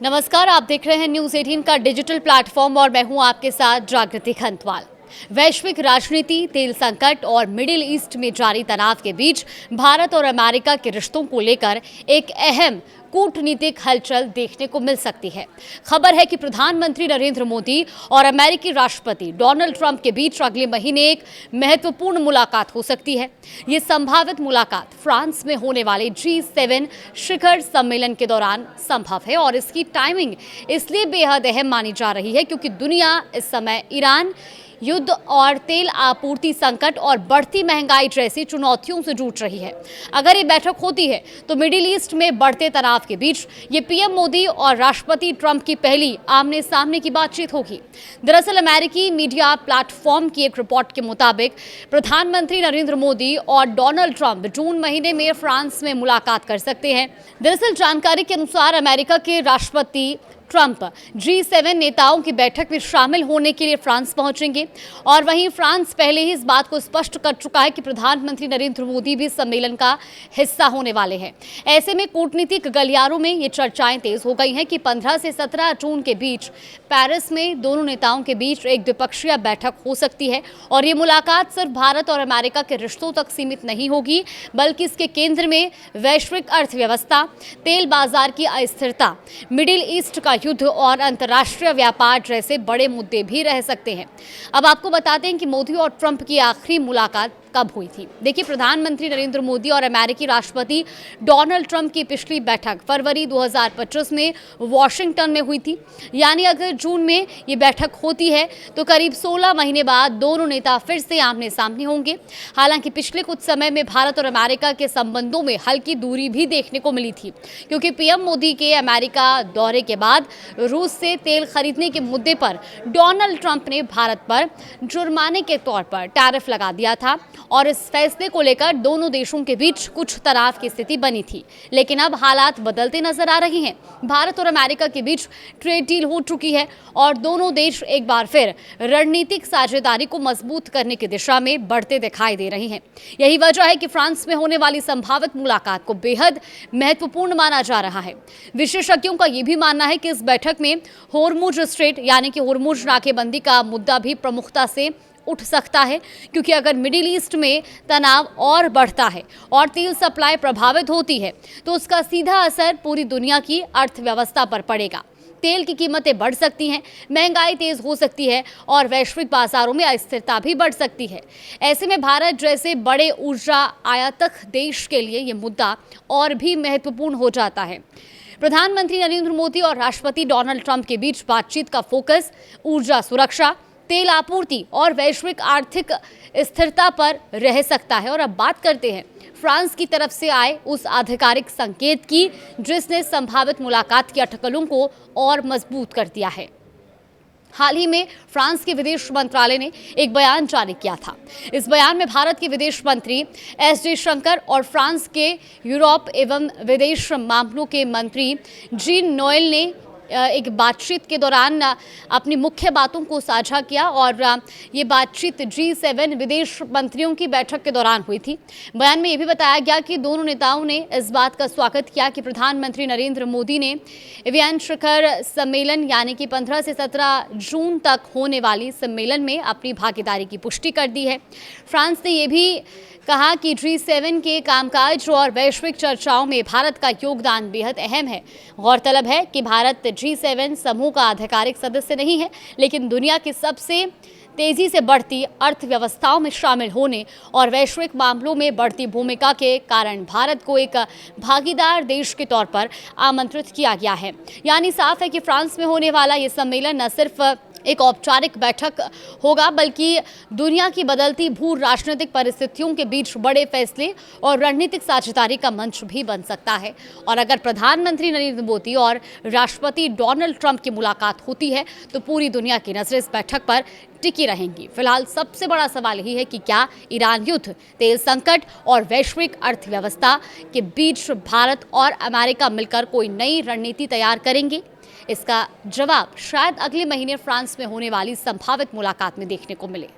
नमस्कार, आप देख रहे हैं न्यूज़ 18 का डिजिटल प्लेटफॉर्म और मैं हूं आपके साथ जागृति खंतवाल। वैश्विक राजनीति, तेल संकट और मिडिल ईस्ट में जारी तनाव के बीच भारत और अमेरिका के रिश्तों को लेकर एक अहम कूटनीतिक हलचल देखने को मिल सकती है। खबर है कि प्रधानमंत्री नरेंद्र मोदी और अमेरिकी राष्ट्रपति डोनाल्ड ट्रंप के बीच अगले महीने एक महत्वपूर्ण मुलाकात हो सकती है। ये संभावित मुलाकात फ्रांस में होने वाले G7 शिखर सम्मेलन के दौरान संभव है और इसकी टाइमिंग इसलिए बेहद अहम मानी जा रही है क्योंकि दुनिया इस समय ईरान युद्ध और तेल आपूर्ति संकट और बढ़ती महंगाई जैसी चुनौतियों से जूझ रही है। अगर ये बैठक होती है तो मिडिल ईस्ट में बढ़ते तनाव के बीच ये पीएम मोदी और राष्ट्रपति ट्रंप की पहली आमने सामने की बातचीत होगी। दरअसल अमेरिकी मीडिया प्लेटफॉर्म की एक रिपोर्ट के मुताबिक प्रधानमंत्री नरेंद्र मोदी और डोनाल्ड ट्रंप जून महीने में फ्रांस में मुलाकात कर सकते हैं। दरअसल जानकारी के अनुसार अमेरिका के राष्ट्रपति ट्रंप G7 नेताओं की बैठक में शामिल होने के लिए फ्रांस पहुंचेंगे और वहीं फ्रांस पहले ही इस बात को स्पष्ट कर चुका है कि प्रधानमंत्री नरेंद्र मोदी भी सम्मेलन का हिस्सा होने वाले हैं। ऐसे में कूटनीतिक गलियारों में ये चर्चाएं तेज हो गई हैं कि 15 से 17 जून के बीच पेरिस में दोनों नेताओं के बीच एक द्विपक्षीय बैठक हो सकती है और ये मुलाकात सिर्फ भारत और अमेरिका के रिश्तों तक सीमित नहीं होगी बल्कि इसके केंद्र में वैश्विक अर्थव्यवस्था, तेल बाजार की अस्थिरता, मिडिल ईस्ट का युद्ध और अंतर्राष्ट्रीय व्यापार जैसे बड़े मुद्दे भी रह सकते हैं। अब आपको बताते हैं कि मोदी और ट्रंप की आखिरी मुलाकात कब हुई थी। देखिए, प्रधानमंत्री नरेंद्र मोदी और अमेरिकी राष्ट्रपति डोनाल्ड ट्रंप की पिछली बैठक फरवरी 2025 में वॉशिंगटन में हुई थी। यानी अगर जून में ये बैठक होती है तो करीब 16 महीने बाद दोनों नेता फिर से आमने सामने होंगे। हालांकि पिछले कुछ समय में भारत और अमेरिका के संबंधों में हल्की दूरी भी देखने को मिली थी क्योंकि पीएम मोदी के अमेरिका दौरे के बाद रूस से तेल खरीदने के मुद्दे पर डोनाल्ड ट्रंप ने भारत पर जुर्माने के तौर पर टैरिफ लगा दिया था और इस फैसले को लेकर दोनों देशों के बीच कुछ तनाव की स्थिति बनी थी। लेकिन अब हालात बदलते नजर आ रहे हैं। भारत और अमेरिका के बीच ट्रेड डील हो चुकी है और दोनों देश एक बार फिर रणनीतिक साझेदारी को मजबूत करने की दिशा में बढ़ते दिखाई दे रहे हैं। यही वजह है कि फ्रांस में होने वाली संभावित मुलाकात को बेहद महत्वपूर्ण माना जा रहा है। विशेषज्ञों का यह भी मानना है कि इस बैठक में होर्मुज स्ट्रेट यानी कि होर्मुज नाकेबंदी का मुद्दा भी प्रमुखता से उठ सकता है क्योंकि अगर मिडिल ईस्ट में तनाव और बढ़ता है और तेल सप्लाई प्रभावित होती है तो उसका सीधा असर पूरी दुनिया की अर्थव्यवस्था पर पड़ेगा। तेल की कीमतें बढ़ सकती हैं, महंगाई तेज हो सकती है और वैश्विक बाजारों में अस्थिरता भी बढ़ सकती है। ऐसे में भारत जैसे बड़े ऊर्जा आयातक देश के लिए ये मुद्दा और भी महत्वपूर्ण हो जाता है। प्रधानमंत्री नरेंद्र मोदी और राष्ट्रपति डोनाल्ड ट्रंप के बीच बातचीत का फोकस ऊर्जा सुरक्षा, तेल आपूर्ति और वैश्विक आर्थिक स्थिरता पर रह सकता है। और अब बात करते हैं फ्रांस की तरफ से आए उस आधिकारिक संकेत की जिसने संभावित मुलाकात की अटकलों को और मजबूत कर दिया है। हाल ही में फ्रांस के विदेश मंत्रालय ने एक बयान जारी किया था। इस बयान में भारत के विदेश मंत्री एस जयशंकर और फ्रांस के यूरोप एवं विदेश मामलों के मंत्री जीन नोएल ने एक बातचीत के दौरान अपनी मुख्य बातों को साझा किया और ये बातचीत G7 विदेश मंत्रियों की बैठक के दौरान हुई थी। बयान में ये भी बताया गया कि दोनों नेताओं ने इस बात का स्वागत किया कि प्रधानमंत्री नरेंद्र मोदी ने एवियन शिखर सम्मेलन यानी कि 15 से 17 जून तक होने वाली सम्मेलन में अपनी भागीदारी की पुष्टि कर दी है। फ्रांस ने यह भी कहा कि G7 के कामकाज और वैश्विक चर्चाओं में भारत का योगदान बेहद अहम है। गौरतलब है कि भारत G7 समूह का आधिकारिक सदस्य नहीं है लेकिन दुनिया की सबसे तेजी से बढ़ती अर्थव्यवस्थाओं में शामिल होने और वैश्विक मामलों में बढ़ती भूमिका के कारण भारत को एक भागीदार देश के तौर पर आमंत्रित किया गया है। यानी साफ है कि फ्रांस में होने वाला ये सम्मेलन न सिर्फ एक औपचारिक बैठक होगा बल्कि दुनिया की बदलती भू राजनीतिक परिस्थितियों के बीच बड़े फैसले और रणनीतिक साझेदारी का मंच भी बन सकता है। और अगर प्रधानमंत्री नरेंद्र मोदी और राष्ट्रपति डोनाल्ड ट्रंप की मुलाकात होती है तो पूरी दुनिया की नजरें इस बैठक पर टिकी रहेंगी। फिलहाल सबसे बड़ा सवाल यही है कि क्या ईरान युद्ध, तेल संकट और वैश्विक अर्थव्यवस्था के बीच भारत और अमेरिका मिलकर कोई नई रणनीति तैयार करेंगे। इसका जवाब शायद अगले महीने फ्रांस में होने वाली संभावित मुलाकात में देखने को मिले।